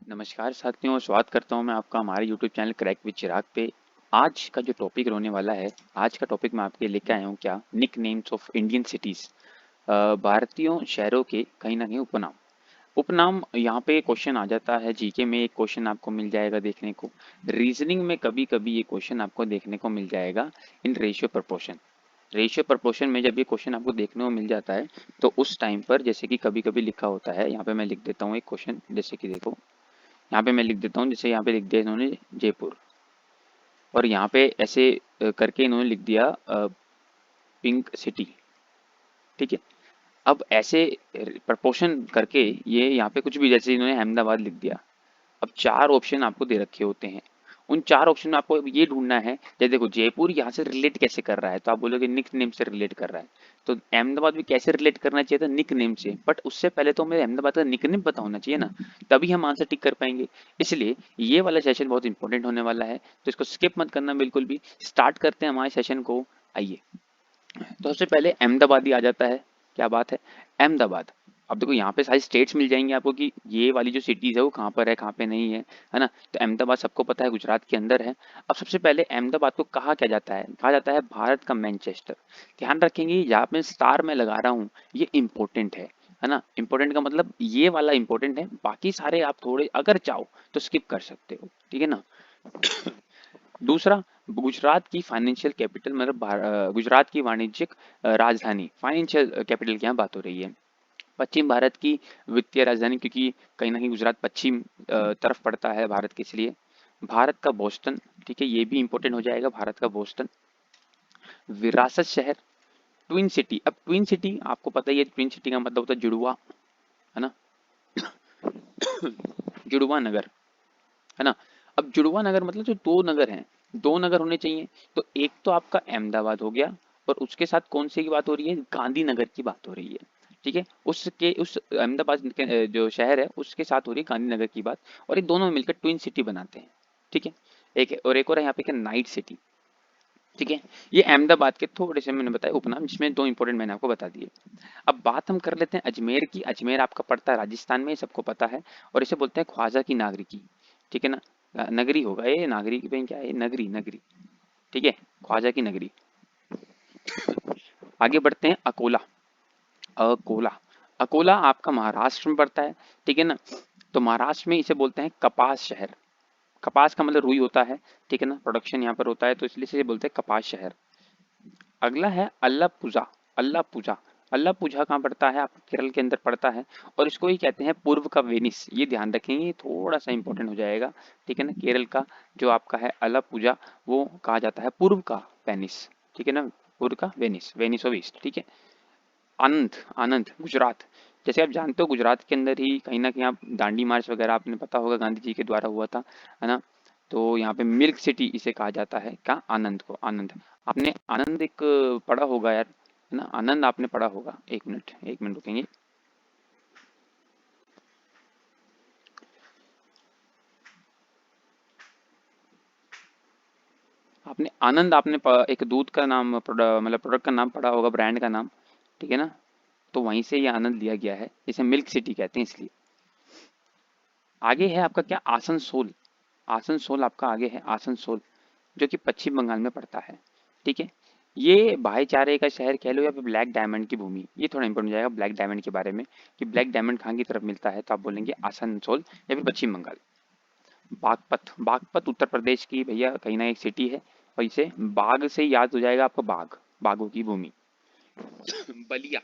नमस्कार साथियों, स्वागत करता हूं मैं आपका हमारे YouTube चैनल क्रैक विद चिराग पे। आज का जो टॉपिक होने वाला है, आज का टॉपिक मैं आपके लेके आया हूं क्या, nick names of Indian cities. भारतीयों शहरों के कहीं ना कहीं उपनाम। उपनाम यहाँ पे क्वेश्चन आ जाता है, जीके में एक क्वेश्चन आपको मिल जाएगा देखने को, रीजनिंग में कभी कभी ये क्वेश्चन आपको देखने को मिल जाएगा in ratio proportion. Ratio proportion में जब ये क्वेश्चन आपको देखने को मिल जाता है तो उस टाइम पर जैसे कि कभी कभी लिखा होता है, यहाँ पे मैं लिख देता हूँ एक क्वेश्चन, जैसे कि देखो यहाँ पे मैं लिख देता हूँ, जैसे यहाँ पे लिख दिया इन्होंने जयपुर, और यहाँ पे ऐसे करके इन्होंने लिख दिया पिंक सिटी। ठीक है, अब ऐसे प्रपोर्शन करके ये यहाँ पे कुछ भी, जैसे इन्होंने अहमदाबाद लिख दिया। अब चार ऑप्शन आपको दे रखे होते हैं, उन चार ऑप्शन में आपको ये ढूंढना है, जैसे देखो जयपुर यहाँ से रिलेट कैसे कर रहा है, तो आप बोलोगे निक नेम से रिलेट कर रहा है, तो अहमदाबाद भी कैसे रिलेट करना चाहिए था, निक नेम से। बट उससे पहले तो हमें अहमदाबाद का निक नेम पता होना चाहिए ना, तभी हम आंसर टिक कर पाएंगे। इसलिए ये वाला सेशन बहुत इंपॉर्टेंट होने वाला है, तो इसको स्किप मत करना बिल्कुल भी। स्टार्ट करते हैं हमारे सेशन को, आइए। तो सबसे पहले अहमदाबाद ही आ जाता है, क्या बात है, अहमदाबाद। अब देखो यहाँ पे सारी स्टेट्स मिल जाएंगी आपको कि ये वाली जो सिटीज है वो कहाँ पर है, कहाँ पे नहीं है ना। तो अहमदाबाद सबको पता है गुजरात के अंदर है। अब सबसे पहले अहमदाबाद को कहा क्या जाता है, कहा जाता है भारत का मैनचेस्टर। ध्यान रखेंगे यहाँ पे स्टार मैं लगा रहा हूँ, ये इंपॉर्टेंट है ना। इंपॉर्टेंट का मतलब ये वाला इंपॉर्टेंट है, बाकी सारे आप थोड़े अगर चाहो तो स्किप कर सकते हो, ठीक है ना। दूसरा, गुजरात की फाइनेंशियल कैपिटल, मतलब गुजरात की वाणिज्यिक राजधानी, फाइनेंशियल कैपिटल की यहाँ बात हो रही है। पश्चिम भारत की वित्तीय राजधानी, क्योंकि कहीं ना कहीं गुजरात पश्चिम तरफ पड़ता है भारत के, इसलिए भारत का बोस्टन। ठीक है, ये भी इंपॉर्टेंट हो जाएगा, भारत का बोस्टन। विरासत शहर, ट्विन सिटी। अब ट्विन सिटी आपको पता ही है, ट्विन सिटी का मतलब होता है जुड़वा, है ना, जुड़वा नगर, है ना। अब जुड़वा नगर मतलब जो दो नगर हैं, दो नगर होने चाहिए। तो एक तो आपका अहमदाबाद हो गया, और उसके साथ कौन से की बात हो रही है, गांधीनगर की बात हो रही है। ठीक है, उसके उस अहमदाबाद के जो शहर है उसके साथ हो रही है गांधीनगर की बात, और ये दोनों मिलकर ट्विन सिटी बनाते हैं। ठीक है, एक और है यहाँ पे क्या, नाइट सिटी। ठीक है, ये अहमदाबाद के थोड़े से मैंने बताया उपनाम, जिसमें दो इंपॉर्टेंट मैंने आपको बता दिए। अब बात हम कर लेते हैं अजमेर की। अजमेर आपका पड़ता है राजस्थान में, सबको पता है, और इसे बोलते हैं ख्वाजा की नागरी की। ठीक है ना, नगरी होगा ये, नागरी की क्या है, नगरी नगरी। ठीक है, ख्वाजा की नगरी। आगे बढ़ते हैं, अकोला। अकोला, अकोला आपका महाराष्ट्र में पड़ता है। ठीक है ना, तो महाराष्ट्र में इसे बोलते हैं कपास शहर। कपास का मतलब रुई होता है, ठीक है ना, प्रोडक्शन यहाँ पर होता है, तो इसलिए इसे बोलते हैं कपास शहर। अगला है अल्लापुजा। अल्लापुजा, अल्लापुजा कहाँ पड़ता है, आपको केरल के अंदर पड़ता है, और इसको ही कहते हैं पूर्व का वेनिस। ये ध्यान रखेंगे, ये थोड़ा सा इंपॉर्टेंट हो जाएगा। ठीक है ना, केरल का जो आपका है अल्लापुजा, वो कहा जाता है पूर्व का वेनिस। ठीक है ना, पूर्व का वेनिस, वेनिस ऑफ ईस्ट। ठीक है, आनंद, आनंद गुजरात। जैसे आप जानते हो गुजरात के अंदर ही कहीं ना कहीं आप दांडी मार्च वगैरह आपने पता होगा, गांधी जी के द्वारा हुआ था, है ना। तो यहाँ पे मिल्क सिटी इसे कहा जाता है, क्या, आनंद को। आनंद, आपने आनंद एक पढ़ा होगा यार, है ना, आनंद आपने पढ़ा होगा। एक मिनट, एक मिनट रुकेंगे। आपने आनंद, आपने एक दूध का नाम, मतलब प्रोडक्ट का नाम पढ़ा होगा, ब्रांड का नाम। ठीक है ना, तो वहीं से ये आनंद लिया गया है, इसे मिल्क सिटी कहते हैं इसलिए। आगे है आपका क्या, आसनसोल। आसनसोल आपका आगे है, आसनसोल, जो कि पश्चिम बंगाल में पड़ता है। ठीक है, ये भाईचारे का शहर कह लो, या फिर ब्लैक डायमंड की भूमि। ये थोड़ा इंपॉर्टेंट हो जाएगा ब्लैक डायमंड के बारे में, कि ब्लैक डायमंड कहाँ की तरफ मिलता है, तो आप बोलेंगे आसनसोल या फिर पश्चिम बंगाल। बागपत, बागपत उत्तर प्रदेश की भैया कहीं ना एक सिटी है, और इसे बाग से याद हो जाएगा आपको, बाग, बागों की भूमि। बलिया,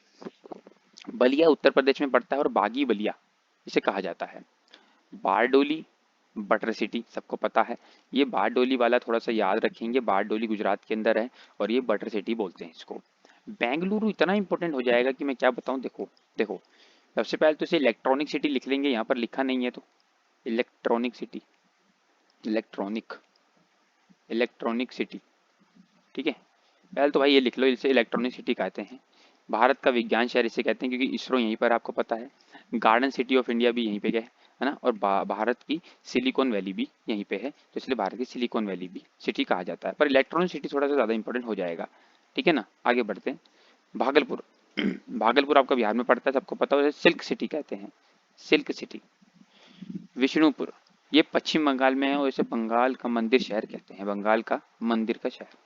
बलिया उत्तर प्रदेश में पड़ता है, और बागी बलिया इसे कहा जाता है। बारडोली, बटर सिटी सबको पता है। ये बारडोली वाला थोड़ा सा याद रखेंगे, बारडोली गुजरात के अंदर है, और ये बटर सिटी बोलते हैं इसको। बेंगलुरु इतना इंपॉर्टेंट हो जाएगा कि मैं क्या बताऊं, देखो देखो, सबसे पहले तो इसे इलेक्ट्रॉनिक सिटी लिख लेंगे, यहाँ पर लिखा नहीं है तो electronic city, electronic, electronic city. ठीक है, पहले तो भाई ये लिख लो, इसे इलेक्ट्रॉनिक सिटी कहते हैं। भारत का विज्ञान शहर इसे कहते हैं, क्योंकि इसरो यहीं पर आपको पता है। गार्डन सिटी ऑफ इंडिया भी यहीं पे है ना, और भारत की सिलिकॉन वैली भी यहीं पे है, तो इसलिए भारत की सिलिकॉन वैली भी सिटी कहा जाता है, पर इलेक्ट्रॉनिक सिटी थोड़ा सा ज़्यादा इंपॉर्टेंट हो जाएगा। ठीक है ना, आगे बढ़ते हैं। भागलपुर, भागलपुर आपका बिहार में पड़ता है, सबको पता है, सिल्क सिटी कहते हैं, सिल्क सिटी। विष्णुपुर, ये पश्चिम बंगाल में है और इसे बंगाल का मंदिर शहर कहते हैं, बंगाल का मंदिर का शहर।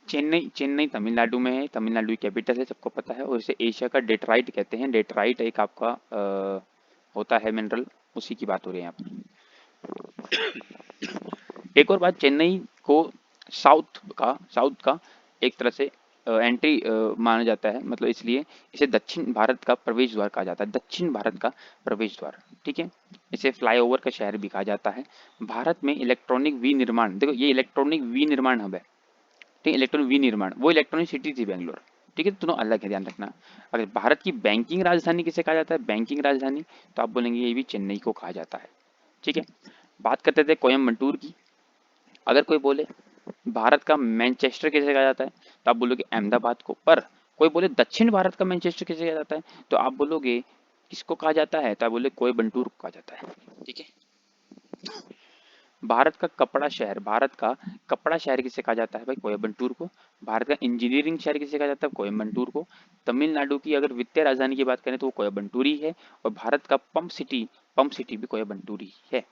चेन्नई, चेन्नई तमिलनाडु में है, तमिलनाडु की कैपिटल है, सबको पता है, और इसे एशिया का डेट्राइट कहते हैं। डेट्राइट एक आपका होता है मिनरल, उसी की बात हो रही है यहाँ पर। एक और बात, चेन्नई को साउथ का एक तरह से एंट्री माना जाता है, मतलब इसलिए इसे दक्षिण भारत का प्रवेश द्वार कहा जाता है, दक्षिण भारत का प्रवेश द्वार, ठीक है। इसे फ्लाईओवर का शहर भी कहा जाता है। भारत में इलेक्ट्रॉनिक विनिर्माण, देखो ये इलेक्ट्रॉनिक विनिर्माण हब है, ठीक है, इलेक्ट्रॉनिक विनिर्माण, वो इलेक्ट्रॉनिक सिटी थी बेंगलोर, ठीक है, दोनों अलग है, ध्यान रखना। अगर भारत की बैंकिंग राजधानी किसे कहा जाता है, बैंकिंग राजधानी, तो आप बोलेंगे ये भी चेन्नई को कहा जाता है, ठीक है। बात करते थे कोयम्बटूर की। अगर कोई बोले भारत का मैनचेस्टर किसे कहा जाता है, तो आप बोलोगे अहमदाबाद को। पर कोई बोले दक्षिण भारत का मैनचेस्टर किसे कहा जाता है, तो आप बोलोगे किसको कहा जाता है, तो आप बोले कोयम्बटूर को कहा जाता है, ठीक है। भारत का कपड़ा शहर, भारत का कपड़ा शहर किसे कहा जाता है भाई, कोयम्बटूर को। भारत का इंजीनियरिंग शहर किसे कहा जाता है, कोयम्बटूर को। तमिलनाडु की अगर वित्तीय राजधानी की बात करें तो वो कोयम्बटूर ही है। और भारत का पंप सिटी भी कोयम्बटूर ही है।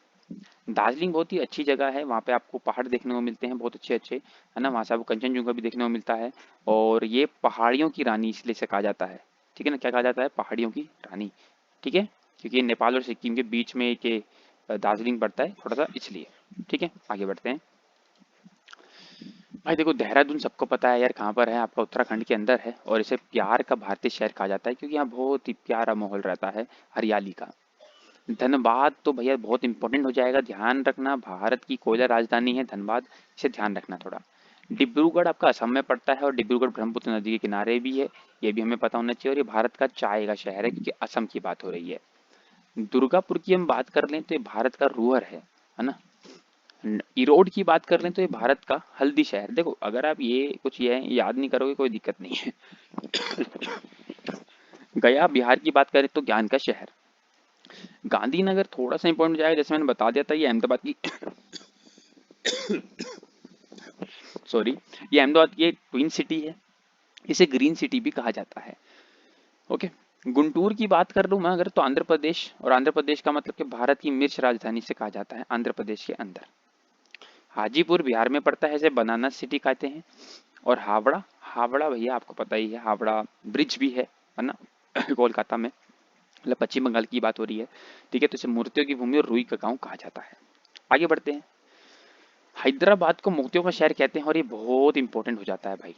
दार्जिलिंग बहुत ही अच्छी जगह है, वहाँ पे आपको पहाड़ देखने को मिलते हैं बहुत अच्छे अच्छे, है ना, वहाँ से आपको कंचनजंगा भी देखने को मिलता है। और ये पहाड़ियों की रानी इसलिए से कहा जाता है, ठीक है ना, क्या कहा जाता है, पहाड़ियों की रानी, ठीक है, क्योंकि ये नेपाल और सिक्किम के बीच में एक दार्जिलिंग पड़ता है थोड़ा सा, इसलिए, ठीक है। आगे बढ़ते हैं भाई। देखो देहरादून सबको पता है यार कहाँ पर है, आपका उत्तराखंड के अंदर है, और इसे प्यार का भारतीय शहर कहा जाता है क्योंकि यहाँ बहुत ही प्यारा माहौल रहता है हरियाली का। धनबाद तो भैया बहुत इंपॉर्टेंट हो जाएगा, ध्यान रखना, भारत की कोयला राजधानी है धनबाद, इसे ध्यान रखना थोड़ा। डिब्रूगढ़ आपका असम में पड़ता है और डिब्रूगढ़ ब्रह्मपुत्र नदी के किनारे भी है, ये भी हमें पता होना चाहिए। और ये भारत का चाय का शहर है क्योंकि असम की बात हो रही है। दुर्गापुर की हम बात कर लें तो ये भारत का रूअर है ना। इरोड की बात कर लें तो ये भारत का हल्दी शहर। देखो अगर आप ये कुछ ये याद नहीं करोगे कोई दिक्कत नहीं है। गया बिहार की बात करें तो ज्ञान का शहर। गांधीनगर थोड़ा सा इंपॉर्टेंट हो जाएगा, जैसे मैंने बता दिया था, ये अहमदाबाद की सॉरी, ये अहमदाबाद की ट्विन सिटी है, इसे ग्रीन सिटी भी कहा जाता है, ओके। गुंटूर की बात कर लूं मैं अगर तो आंध्र प्रदेश, और आंध्र प्रदेश का मतलब कि भारत की मिर्च राजधानी से कहा जाता है, आंध्र प्रदेश के अंदर। हाजीपुर बिहार में पड़ता है, इसे बनाना सिटी कहते हैं। और हावड़ा, हावड़ा भैया आपको पता ही है, हावड़ा ब्रिज भी है ना कोलकाता में, मतलब पश्चिम बंगाल की बात हो रही है, ठीक है। तो इसे मूर्तियों की भूमि और रुई का गांव कहा जाता है। आगे बढ़ते हैं। हैदराबाद को मोतियों का शहर कहते हैं और ये बहुत इंपॉर्टेंट हो जाता है भाई,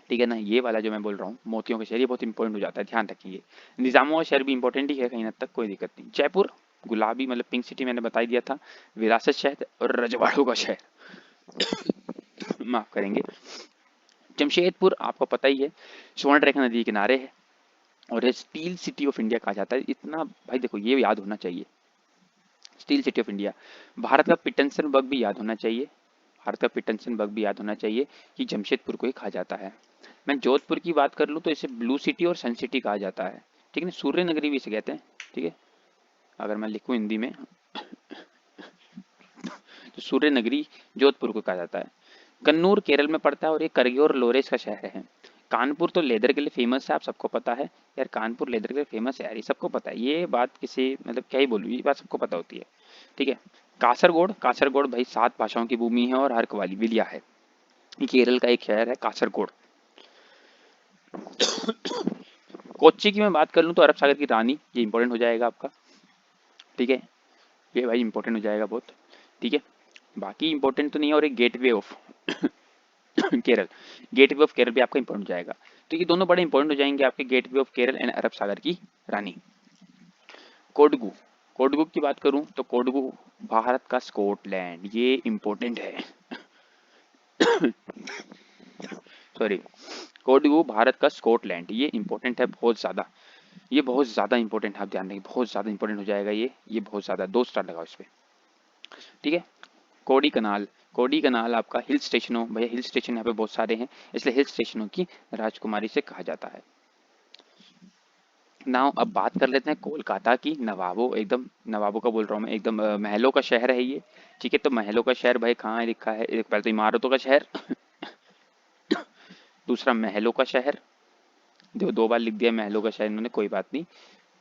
ठीक है ना, ये वाला जो मैं बोल रहा हूँ मोतियों का शहर, ये बहुत इंपॉर्टेंट हो जाता है, ध्यान रखिए। निजामुआ शहर भी इंपॉर्टेंट ही है कहीं हद तक, कोई दिक्कत नहीं। जयपुर गुलाबी मतलब पिंक सिटी मैंने बता ही दिया था। विरासत शहर और रजवाड़ों का शहर माफ करेंगे। जमशेदपुर आपको पता ही है, स्वर्ण रेखा नदी के किनारे है और ये स्टील सिटी ऑफ इंडिया कहा जाता है, इतना भाई देखो ये याद होना चाहिए, steel city of India. Bharat का पिटनसनबर्ग भी याद होना चाहिए, भारत का पिटनसनबर्ग भी याद होना चाहिए कि जमशेदपुर को ही कहा जाता है। मैं जोधपुर की बात कर लूँ तो इसे ब्लू सिटी और सन सिटी कहा जाता है, ठीक है ना, सूर्य नगरी भी इसे कहते हैं, ठीक है। अगर मैं लिखूं हिंदी में तो सूर्य नगरी जोधपुर को कहा जाता है। कन्नूर केरल में पड़ता है और ये करगी और लोरेस का शहर है। कानपुर तो लेदर के लिए फेमस है, आप सबको पता है यार, कानपुर लेदर के लिए फेमस है यार, ये सबको पता है, ये बात किसी मतलब क्या ही बोलूँ, ये बात सबको पता होती है, ठीक है। कासरगोड, कासरगोड भाई 7 भाषाओं की भूमि है और हर्क वाली विलिया है, ये केरल का एक शहर है कासरगोड। कोच्चि की मैं बात कर लूँ तो अरब सागर की रानी, ये इंपॉर्टेंट हो जाएगा आपका, ठीक है, ये भाई इंपॉर्टेंट हो जाएगा बहुत, ठीक है। बाकी इंपॉर्टेंट तो नहीं है। और एक gateway of Kerala, gateway of Kerala भी आपका इंपॉर्टेंट हो जाएगा, तो ये दोनों बड़े इंपॉर्टेंट हो जाएंगे आपके, गेटवे ऑफ केरल एंड अरब सागर की रानी। कोडगू, कोडगू की बात करूं तो कोडगू भारत का स्कॉटलैंड, ये इंपॉर्टेंट है सॉरी, कोडगू भारत का स्कॉटलैंड, ये इंपॉर्टेंट है बहुत ज्यादा, ये बहुत ज्यादा इंपॉर्टेंट है, आप ध्यान देंगे बहुत ज्यादा इंपॉर्टेंट हो जाएगा ये बहुत ज्यादा, 2 स्टार लगाओ इस पे, ठीक है। कोडी कनाल, कोडी कनाल आपका हिल स्टेशनों, भैया हिल स्टेशन यहाँ पे बहुत सारे हैं, इसलिए हिल स्टेशनों की राजकुमारी से कहा जाता है। नाउ अब बात कर लेते हैं कोलकाता की, नवाबों, एकदम नवाबों का बोल रहा हूँ मैं, एकदम महलों का शहर है ये, ठीक है। तो महलों का शहर भाई कहाँ लिखा है, एक पहले तो इमारतों का शहर दूसरा महलों का शहर, जो 2 बार लिख दिया महलों का शहर इन्होंने, कोई बात नहीं।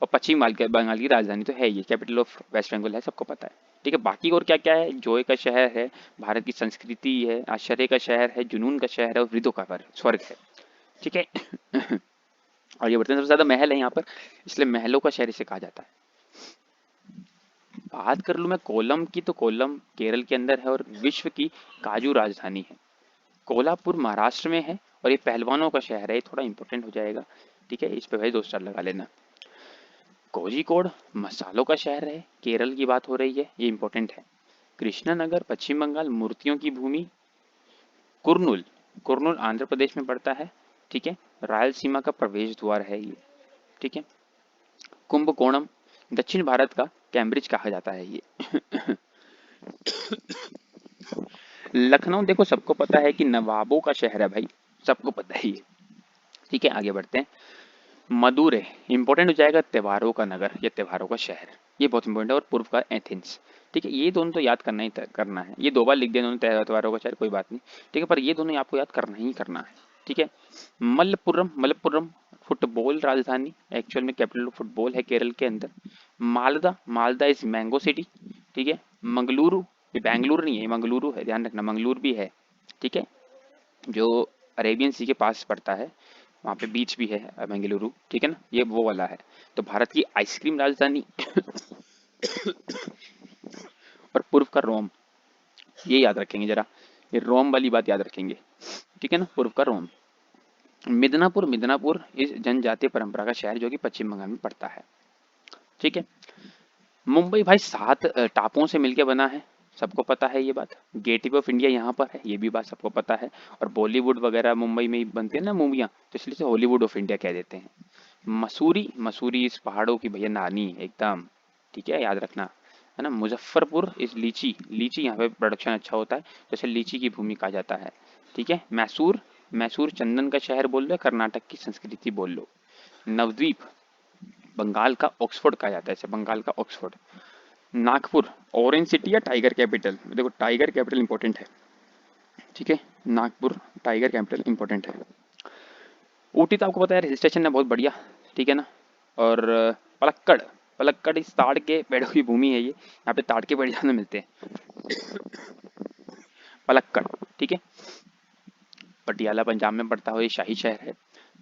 और पश्चिम बंगाल की राजधानी तो है, ये कैपिटल ऑफ वेस्ट बंगाल है, सबको पता है। ठीक है, बाकी और क्या क्या है? जोय का शहर है, भारत की संस्कृति है, आश्चर्य का शहर है, जुनून का शहर है और वृद्धों का स्वर्ग है। ठीक है। और ये बढ़ते हैं, सबसे ज्यादा महल है यहाँ पर, इसलिए महलों का शहर इसे कहा जाता है। बात कर लूं मैं कोलम की, तो कोलम केरल के अंदर है और विश्व की काजू राजधानी है। कोल्हापुर महाराष्ट्र में है और ये पहलवानों का शहर है, ये थोड़ा इंपॉर्टेंट हो जाएगा। ठीक है, इस पे भाई 2 स्टार लगा लेना। कोझिकोड मसालों का शहर है, केरल की बात हो रही है, ये इंपॉर्टेंट है। कृष्णानगर पश्चिम बंगाल मूर्तियों की भूमि। कुर्नूल, कुर्नूल आंध्र प्रदेश में पड़ता है। ठीक है, रायलसीमा का प्रवेश द्वार है ये। ठीक है, कुंभकोणम दक्षिण भारत का कैम्ब्रिज कहा जाता है ये। लखनऊ देखो सबको पता है कि नवाबों का शहर है भाई, सबको पता है ये। ठीक है, आगे बढ़ते हैं। मदुरै इंपॉर्टेंट हो जाएगा, त्योहारों का नगर या त्योहारों का शहर, ये बहुत इंपॉर्टेंट है। और पूर्व का एथेंस। ठीक है, ये दोनों तो याद करना ही करना है, ये 2 बार लिख दिया दोनों त्योहारों का शहर, कोई बात नहीं। ठीक है, पर ये दोनों आपको याद करना ही करना है। ठीक है, मलप्पुरम, मलप्पुरम फुटबॉल राजधानी, एक्चुअल में कैपिटल ऑफ फुटबॉल है केरल के अंदर। Malda, Malda is mango city. ठीक है, मंगलुरु, ये बैंगलुरु नहीं है, मंगलुरु है, ध्यान रखना, मंगलुरु भी है। ठीक है, जो अरेबियन सी के पास पड़ता है, वहाँ पे बीच भी है बेंगलुरु। ठीक है ना, ये वो वाला है। तो भारत की आइसक्रीम राजधानी। और पूर्व का रोम, ये याद रखेंगे जरा, ये रोम वाली बात याद रखेंगे। ठीक है ना, पूर्व का रोम। मिदनापुर, मिदनापुर इस जनजातीय परंपरा का शहर जो कि पश्चिम बंगाल में पड़ता है। ठीक है, मुंबई भाई 7 टापुओं से मिलकर बना है, सबको पता है ये बात। गेटवे ऑफ इंडिया यहाँ पर है, ये भी बात सबको पता है। और बॉलीवुड वगैरह मुंबई में ही बनती है ना मूवियाँ, तो इसलिए से हॉलीवुड ऑफ इंडिया कह देते हैं। मसूरी, मसूरी इस पहाड़ों की भैया नानी एकदम। ठीक है, याद रखना, है ना। मुजफ्फरपुर इस लीची, लीची यहाँ पे प्रोडक्शन अच्छा होता है, जैसे लीची की भूमि कहा जाता है। ठीक है, मैसूर, मैसूर चंदन का शहर बोल लो, कर्नाटक की संस्कृति बोल लो। नवद्वीप बंगाल का ऑक्सफोर्ड कहा जाता है, इसे बंगाल का ऑक्सफोर्ड। नागपुर ऑरेंज सिटी या टाइगर कैपिटल, देखो टाइगर कैपिटल इंपॉर्टेंट है। ठीक है, नागपुर टाइगर कैपिटल इंपॉर्टेंट है। ऊटी तो आपको पता है हिल स्टेशन है बहुत बढ़िया। ठीक है ना, और पलक्कड़, पलक्कड़ इस ताड़ के पेड़ों की भूमि है, ये यहाँ पे ताड़ के पेड़ ज्यादा मिलते हैं। पलक्कड़। ठीक है, पटियाला पंजाब में पड़ता है, ये शाही शहर है।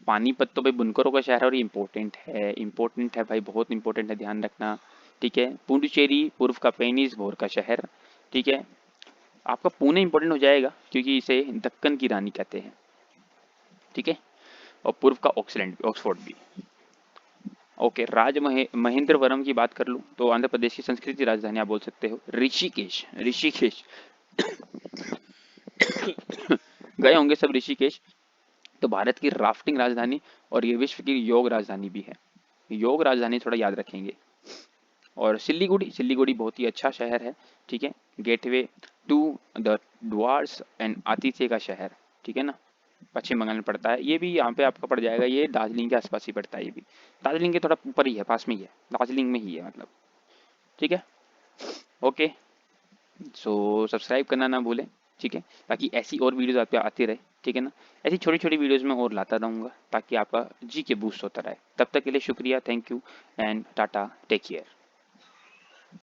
पानीपत तो भाई बुनकरों का शहर है और ये इंपॉर्टेंट है, इंपॉर्टेंट है भाई, बहुत इंपॉर्टेंट है, ध्यान रखना। ठीक है, पुडुचेरी पूर्व का पेनिस भोर का शहर। ठीक है, आपका पुणे इंपॉर्टेंट हो जाएगा क्योंकि इसे दक्कन की रानी कहते हैं। ठीक है, और पूर्व का ऑक्सलैंड, ऑक्सफोर्ड भी। ओके, महेंद्रवरम की बात कर लूँ तो आंध्र प्रदेश की संस्कृति राजधानी आप बोल सकते हो। ऋषिकेश, ऋषिकेश गए होंगे सब ऋषिकेश, तो भारत की राफ्टिंग राजधानी और ये विश्व की योग राजधानी भी है, योग राजधानी थोड़ा याद रखेंगे। और सिल्लीगुड़ी, सिल्लीगुड़ी बहुत ही अच्छा शहर है। ठीक है, gateway to the Dooars and आतिथ्य का शहर। ठीक है ना, पश्चिम बंगाल में पड़ता है, ये भी यहाँ पे आपका पड़ जाएगा, ये दार्जिलिंग के आसपास ही पड़ता है, ये भी दार्जिलिंग के थोड़ा ऊपर ही है, पास में ही है, दार्जिलिंग में ही है मतलब। ठीक है, ओके, सो सब्सक्राइब करना ना भूलें। ठीक है, ताकि ऐसी और वीडियोस आप पे आती रहे। ठीक है ना, ऐसी छोटी छोटी वीडियोस में और लाता रहूँगा ताकि आपका जी के बूस्ट होता रहे। तब तक के लिए शुक्रिया, thank you and tata, take care.